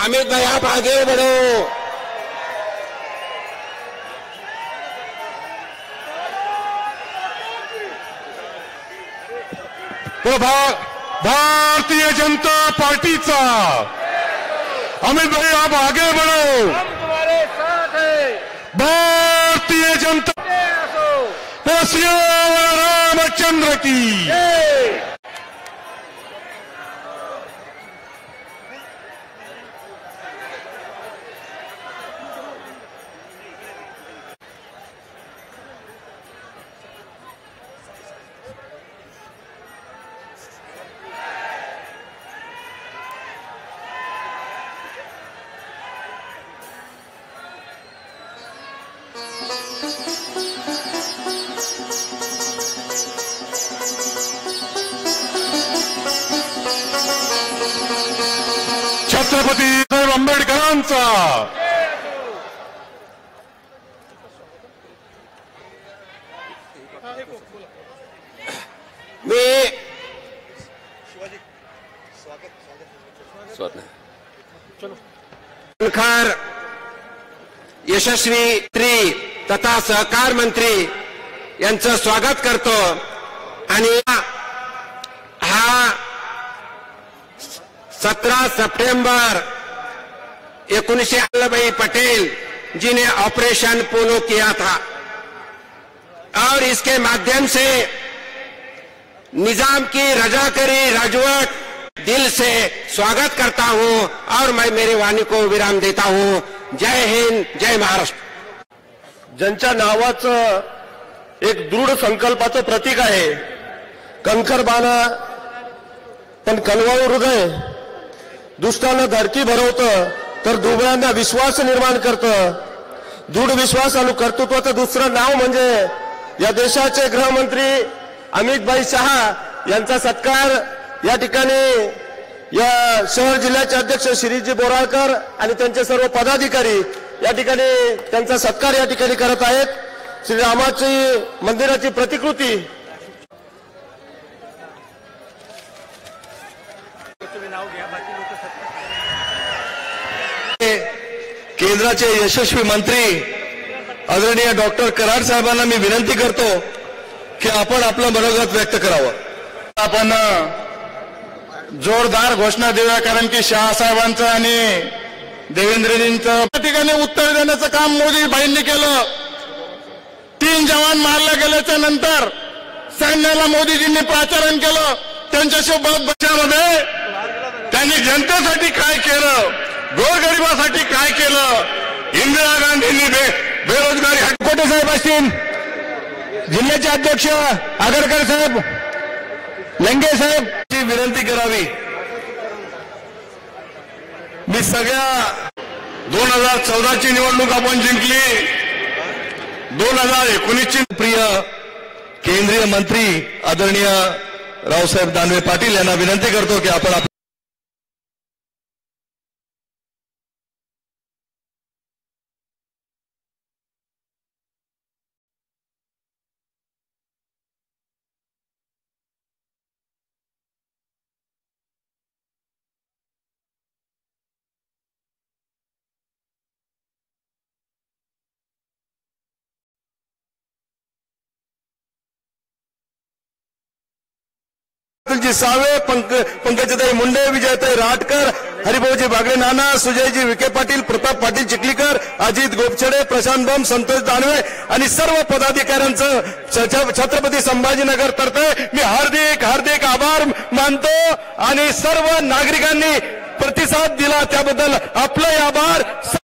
अमित भाई आप आगे बढ़ो। तो भारतीय जनता पार्टीचा अमित भाई आप आगे बढ़ो, हम तुम्हारे साथ हैं। भारतीय जनता रामचंद्र की। छत्रपती साहेब आंबेडकरांचा मी खार यशस्वी मंत्री तथा सहकार मंत्री यांचं स्वागत करतो आणि हा 17 सितंबर 19 पटेल जी ने ऑपरेशन पोलो किया था और इसके माध्यम से निजाम की रजाकरी राजवट दिल से स्वागत करता हूं और मैं मेरी वाणी को विराम देता हूं। जय हिंद, जय महाराष्ट्र। ज्यांच्या नावाचं एक दृढ संकल्पाचं प्रतीक आहे, कणखर बाणा पण कणवाळू हृदय, दुष्टांना धडकी भरवतं तर दुबळ्यांना विश्वास निर्माण करतं। दृढ विश्वास आणि कर्तृत्वाचं दुसरं नाव म्हणजे या देशाचे गृहमंत्री अमितभाई शहा यांचा सत्कार या ठिकाणी या शहर जिल्ह्याचे अध्यक्ष श्रीजी बोराळकर आणि त्यांचे सर्व पदाधिकारी या ठिकाणी त्यांचा सत्कार या ठिकाणी करत आहेत। श्रीरामाची मंदिराची प्रतिकृती केंद्राचे यशस्वी मंत्री आदरणीय डॉक्टर कराड साहेबांना मी विनंती करतो की आपण आपलं मनोगत व्यक्त करावं। आपण जोरदार घोषणा देऊया, कारण की शहा साहेबांचं आणि देवेंद्रजींचं या ठिकाणी उत्तर देण्याचं काम मोदी भाईंनी केलं। 3 जवान मारले गेल्याच्या नंतर सैन्याला मोदीजींनी पाचारण केलं। त्यांच्यासोबत बचामध्ये त्यांनी जनतेसाठी काय केलं, गोरगरिबासाठी काय केलं, इंदिरा गांधींनी बेरोजगारी हटकोटे साहेब असतील, जिल्ह्याचे अध्यक्ष आगरकर साहेब, लंगे साहेब ची विनंती करावी। मी सगळ्या 2014 ची निवडणूक आपण जिंकली, 2019 ची प्रिय केंद्रीय मंत्री आदरणीय रावसाहेब दानवे पाटील यांना विनंती करतो की आपण जी सावे, पंकजताई मुंडे, विजयताई राटकर, हरिभाऊजी बागडे नाना, सुजयजी विखे पाटील, प्रताप पाटील चिखलीकर, अजित गोपछडे, प्रशांत बम, संतोष दानवे आणि सर्व पदाधिकाऱ्यांचं छत्रपती संभाजीनगर तर्फे मी हार्दिक आभार मानतो आणि सर्व नागरिकांनी प्रतिसाद दिला त्याबद्दल आपले आभार।